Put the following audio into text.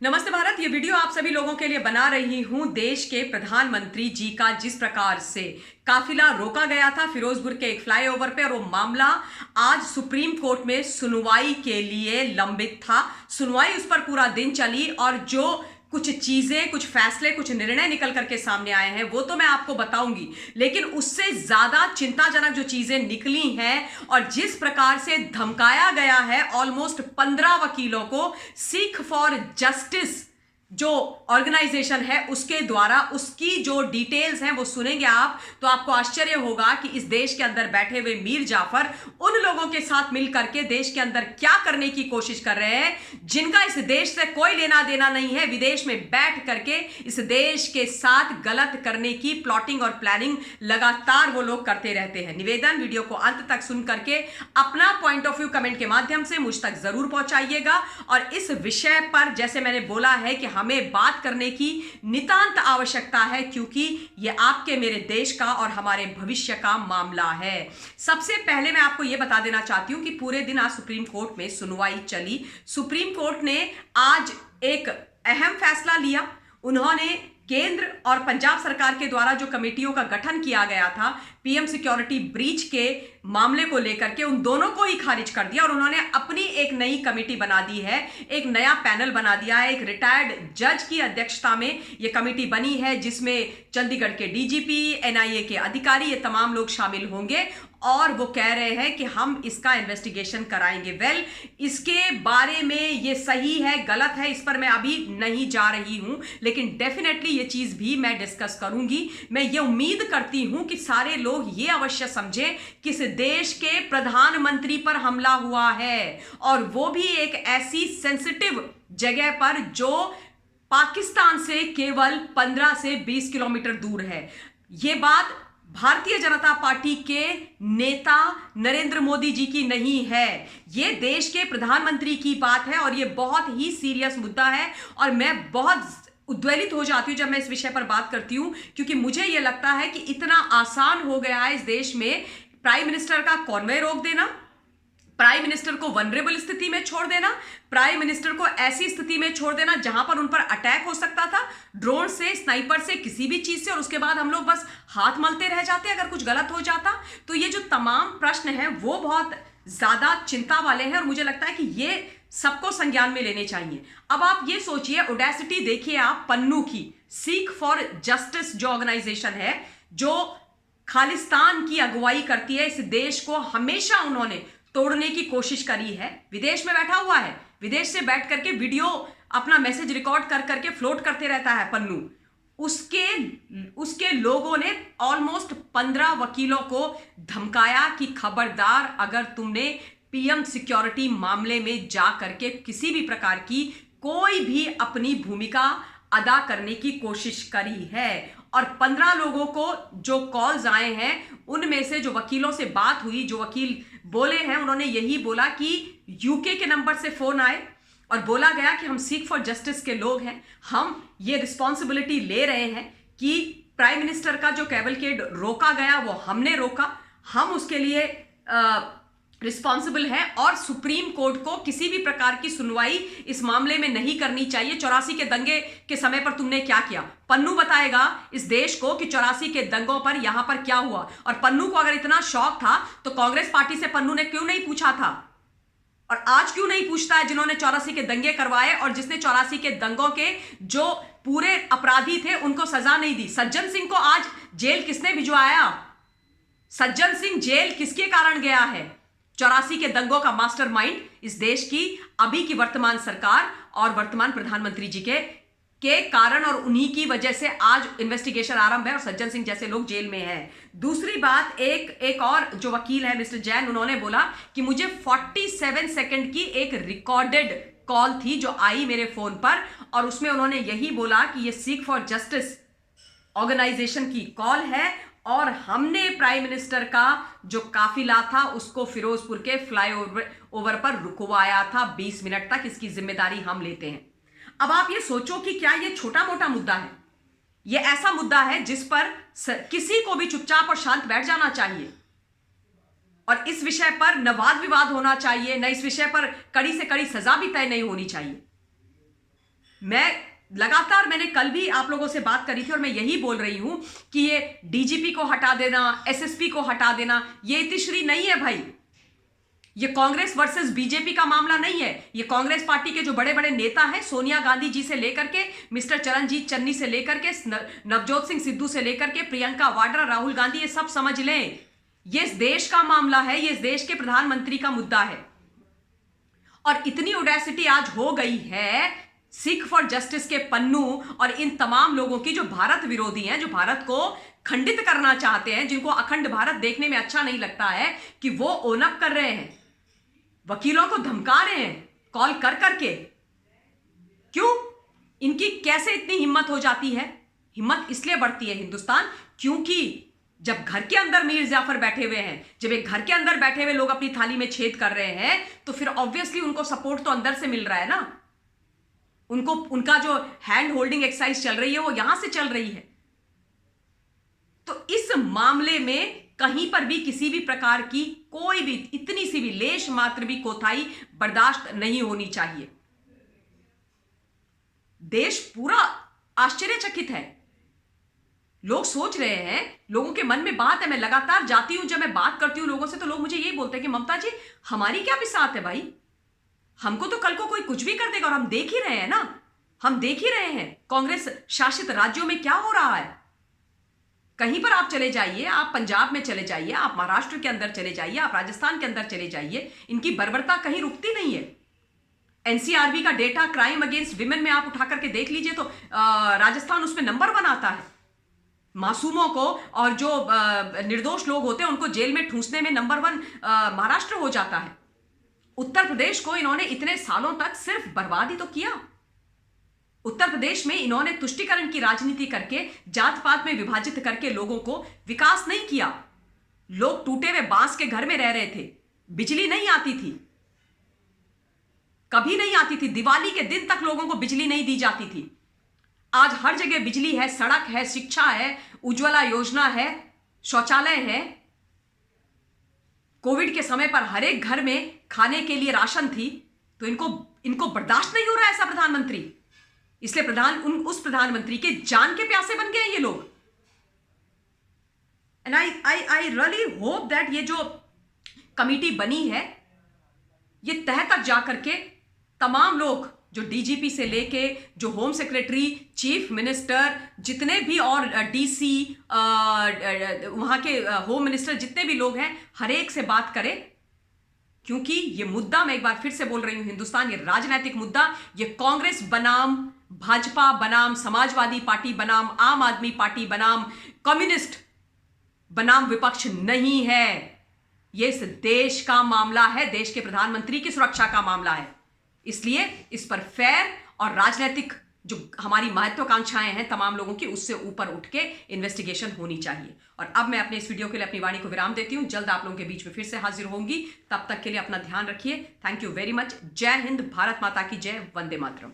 नमस्ते भारत। ये वीडियो आप सभी लोगों के लिए बना रही हूं। देश के प्रधानमंत्री जी का जिस प्रकार से काफिला रोका गया था फिरोजपुर के एक फ्लाईओवर पे और वो मामला आज सुप्रीम कोर्ट में सुनवाई के लिए लंबित था। सुनवाई उस पर पूरा दिन चली और जो कुछ चीजें, कुछ फैसले, कुछ निर्णय निकल करके सामने आए हैं वो तो मैं आपको बताऊंगी, लेकिन उससे ज्यादा चिंताजनक जो चीजें निकली हैं और जिस प्रकार से धमकाया गया है ऑलमोस्ट 15 वकीलों को सीख फॉर जस्टिस जो ऑर्गेनाइजेशन है उसके द्वारा, उसकी जो डिटेल्स हैं वो सुनेंगे आप तो आपको आश्चर्य होगा कि इस देश के अंदर बैठे हुए मीर जाफर उन लोगों के साथ मिलकर के देश के अंदर क्या करने की कोशिश कर रहे हैं जिनका इस देश से कोई लेना देना नहीं है। विदेश में बैठ करके इस देश के साथ गलत करने की प्लॉटिंग और प्लानिंग लगातार वो लोग करते रहते हैं। निवेदन, वीडियो को अंत तक सुन करके अपना पॉइंट ऑफ व्यू कमेंट के माध्यम से मुझ तक जरूर पहुंचाइएगा। और इस विषय पर जैसे मैंने बोला है कि हमें बात करने की नितांत आवश्यकता है, क्योंकि यह आपके मेरे देश का और हमारे भविष्य का मामला है। सबसे पहले मैं आपको यह बता देना चाहती हूं कि पूरे दिन आज सुप्रीम कोर्ट में सुनवाई चली। सुप्रीम कोर्ट ने आज एक अहम फैसला लिया। उन्होंने केंद्र और पंजाब सरकार के द्वारा जो कमेटियों का गठन किया गया था पीएम सिक्योरिटी ब्रीच के मामले को लेकर के, उन दोनों को ही खारिज कर दिया और उन्होंने अपनी एक नई कमेटी बना दी है, एक नया पैनल बना दिया है। एक रिटायर्ड जज की अध्यक्षता में यह कमेटी बनी है जिसमें चंडीगढ़ के डीजीपी, एनआईए के अधिकारी, ये तमाम लोग शामिल होंगे और वो कह रहे हैं कि हम इसका इन्वेस्टिगेशन कराएंगे। वेल, इसके बारे में ये सही है गलत है इस पर मैं अभी नहीं जा रही हूं, लेकिन डेफिनेटली ये चीज भी मैं डिस्कस करूंगी। मैं ये उम्मीद करती हूं कि सारे लोग ये अवश्य समझें कि इस देश के प्रधानमंत्री पर हमला हुआ है और वो भी एक ऐसी सेंसिटिव जगह पर जो पाकिस्तान से केवल 15 से 20 किलोमीटर दूर है। ये बात भारतीय जनता पार्टी के नेता नरेंद्र मोदी जी की नहीं है, यह देश के प्रधानमंत्री की बात है और यह बहुत ही सीरियस मुद्दा है। और मैं बहुत उद्वेलित हो जाती हूं जब मैं इस विषय पर बात करती हूं, क्योंकि मुझे यह लगता है कि इतना आसान हो गया है इस देश में प्राइम मिनिस्टर का कॉन्वे रोक देना, प्राइम मिनिस्टर को वनरेबल स्थिति में छोड़ देना, प्राइम मिनिस्टर को ऐसी स्थिति में छोड़ देना जहां पर उन पर अटैक हो सकता था ड्रोन से, स्नाइपर से, किसी भी चीज से, और उसके बाद हम लोग बस हाथ मलते रह जाते अगर कुछ गलत हो जाता। तो ये जो तमाम प्रश्न हैं वो बहुत ज्यादा चिंता वाले हैं और मुझे लगता है कि ये सबको संज्ञान में लेने चाहिए। अब आप ये सोचिए, ऑडेसिटी देखिए आप पन्नू की, सीख फॉर जस्टिस जो ऑर्गेनाइजेशन है, जो खालिस्तान की अगुवाई करती है, इस देश को हमेशा उन्होंने तोड़ने की कोशिश करी है। विदेश में बैठा हुआ है, विदेश से बैठ करके वीडियो अपना मैसेज रिकॉर्ड कर करके फ्लोट करते रहता है पन्नू। उसके लोगों ने ऑलमोस्ट 15 वकीलों को धमकाया कि खबरदार अगर तुमने पीएम सिक्योरिटी मामले में जा करके किसी भी प्रकार की कोई भी अपनी भूमिका अदा करने की कोशिश करी है। और 15 लोगों को जो कॉल्स आए हैं उनमें से जो वकीलों से बात हुई, जो वकील बोले हैं, उन्होंने यही बोला कि यूके के नंबर से फोन आए और बोला गया कि हम सीख फॉर जस्टिस के लोग हैं, हम ये रिस्पॉन्सिबिलिटी ले रहे हैं कि प्राइम मिनिस्टर का जो कैवलकेड रोका गया वो हमने रोका, हम उसके लिए रिस्पॉन्सिबल है और सुप्रीम कोर्ट को किसी भी प्रकार की सुनवाई इस मामले में नहीं करनी चाहिए। 84 के दंगे के समय पर तुमने क्या किया? पन्नू बताएगा इस देश को कि 84 के दंगों पर यहां पर क्या हुआ। और पन्नू को अगर इतना शौक था तो कांग्रेस पार्टी से पन्नू ने क्यों नहीं पूछा था और आज क्यों नहीं पूछता है जिन्होंने 84 के दंगे करवाए और जिसने 84 के दंगों के जो पूरे अपराधी थे उनको सजा नहीं दी। सज्जन सिंह को आज जेल किसने भिजवाया? सज्जन सिंह जेल किसके कारण गया है? 84 के दंगों का मास्टरमाइंड इस देश की अभी की वर्तमान सरकार और वर्तमान प्रधानमंत्री जी के कारण और उन्हीं की वजह से आज इन्वेस्टिगेशन आरंभ है और सज्जन सिंह जैसे लोग जेल में हैं। दूसरी बात, एक और जो वकील है मिस्टर जैन, उन्होंने बोला कि मुझे 47 सेकंड की एक रिकॉर्डेड कॉल थी जो आई मेरे फोन पर और उसमें उन्होंने यही बोला कि ये सीख फॉर जस्टिस ऑर्गेनाइजेशन की कॉल है और हमने प्राइम मिनिस्टर का जो काफिला था उसको फिरोजपुर के फ्लाईओवर पर रुकवाया था 20 मिनट तक, इसकी जिम्मेदारी हम लेते हैं। अब आप ये सोचो कि क्या ये छोटा मोटा मुद्दा है? ये ऐसा मुद्दा है जिस पर किसी को भी चुपचाप और शांत बैठ जाना चाहिए और इस विषय पर न वाद विवाद होना चाहिए, न इस विषय पर कड़ी से कड़ी सजा भी तय नहीं होनी चाहिए। मैं लगातार, मैंने कल भी आप लोगों से बात करी थी और मैं यही बोल रही हूं कि ये डीजीपी को हटा देना, एसएसपी को हटा देना, ये इतिश्री नहीं है भाई। ये कांग्रेस वर्सेस बीजेपी का मामला नहीं है। ये कांग्रेस पार्टी के जो बड़े बड़े नेता हैं, सोनिया गांधी जी से लेकर के मिस्टर चरणजीत चन्नी से लेकर के नवजोत सिंह सिद्धू से लेकर के प्रियंका वाड्रा, राहुल गांधी, ये सब समझ लें, ये इस देश का मामला है, ये इस देश के प्रधानमंत्री का मुद्दा है। और इतनी ऑडेसिटी आज हो गई है सिख फॉर जस्टिस के पन्नू और इन तमाम लोगों की जो भारत विरोधी हैं, जो भारत को खंडित करना चाहते हैं, जिनको अखंड भारत देखने में अच्छा नहीं लगता है, कि वो ओन अप कर रहे हैं, वकीलों को धमका रहे हैं कॉल कर करके। क्यों? इनकी कैसे इतनी हिम्मत हो जाती है? हिम्मत इसलिए बढ़ती है हिंदुस्तान, क्योंकि जब घर के अंदर मीर जाफर बैठे हुए हैं, जब एक घर के अंदर बैठे हुए लोग अपनी थाली में छेद कर रहे हैं, तो फिर ऑब्वियसली उनको सपोर्ट तो अंदर से मिल रहा है ना। उनको, उनका जो हैंड होल्डिंग एक्सरसाइज चल रही है वो यहां से चल रही है। तो इस मामले में कहीं पर भी किसी भी प्रकार की कोई भी इतनी सी भी लेश मात्र भी कोताही बर्दाश्त नहीं होनी चाहिए। देश पूरा आश्चर्यचकित है। लोग सोच रहे हैं, लोगों के मन में बात है, मैं लगातार जाती हूं, जब मैं बात करती हूं लोगों से, तो लोग मुझे यही बोलते हैं कि ममता जी, हमारी क्या बिसात है भाई, हमको तो कल को कोई कुछ भी कर देगा। और हम देख ही रहे हैं ना, हम देख ही रहे हैं कांग्रेस शासित राज्यों में क्या हो रहा है। कहीं पर आप चले जाइए, आप पंजाब में चले जाइए, आप महाराष्ट्र के अंदर चले जाइए, आप राजस्थान के अंदर चले जाइए, इनकी बर्बरता कहीं रुकती नहीं है। एनसीआरबी का डेटा क्राइम अगेंस्ट विमेन में आप उठा करके देख लीजिए तो राजस्थान उसमें नंबर 1 आता है। मासूमों को और जो निर्दोष लोग होते हैं उनको जेल में ठूंसने में नंबर 1 महाराष्ट्र हो जाता है। उत्तर प्रदेश को इन्होंने इतने सालों तक सिर्फ बर्बाद ही तो किया। उत्तर प्रदेश में इन्होंने तुष्टीकरण की राजनीति करके, जात पात में विभाजित करके लोगों को विकास नहीं किया। लोग टूटे हुए बांस के घर में रह रहे थे, बिजली नहीं आती थी, कभी नहीं आती थी, दिवाली के दिन तक लोगों को बिजली नहीं दी जाती थी। आज हर जगह बिजली है, सड़क है, शिक्षा है, उज्ज्वला योजना है, शौचालय है। कोविड के समय पर हर एक घर में खाने के लिए राशन थी। तो इनको बर्दाश्त नहीं हो रहा है ऐसा प्रधानमंत्री, इसलिए उस प्रधानमंत्री के जान के प्यासे बन गए ये लोग। And I really hope that ये जो कमिटी बनी है, ये तह तक जाकर के तमाम लोग, जो डीजीपी से लेके, जो होम सेक्रेटरी, चीफ मिनिस्टर, जितने भी और डीसी, वहां के होम मिनिस्टर, जितने भी लोग हैं, हर एक से बात करें। क्योंकि ये मुद्दा, मैं एक बार फिर से बोल रही हूं, हिंदुस्तान ये राजनीतिक मुद्दा, ये कांग्रेस बनाम भाजपा बनाम समाजवादी पार्टी बनाम आम आदमी पार्टी बनाम कम्युनिस्ट बनाम विपक्ष नहीं है। ये इस देश का मामला है, देश के प्रधानमंत्री की सुरक्षा का मामला है। इसलिए इस पर फेयर और राजनीतिक जो हमारी महत्वाकांक्षाएं हैं तमाम लोगों की, उससे ऊपर उठ के इन्वेस्टिगेशन होनी चाहिए। और अब मैं अपने इस वीडियो के लिए अपनी वाणी को विराम देती हूं। जल्द आप लोगों के बीच में फिर से हाजिर होंगी। तब तक के लिए अपना ध्यान रखिए। Thank you very much. जय हिंद, भारत माता की जय, वंदे मातरम।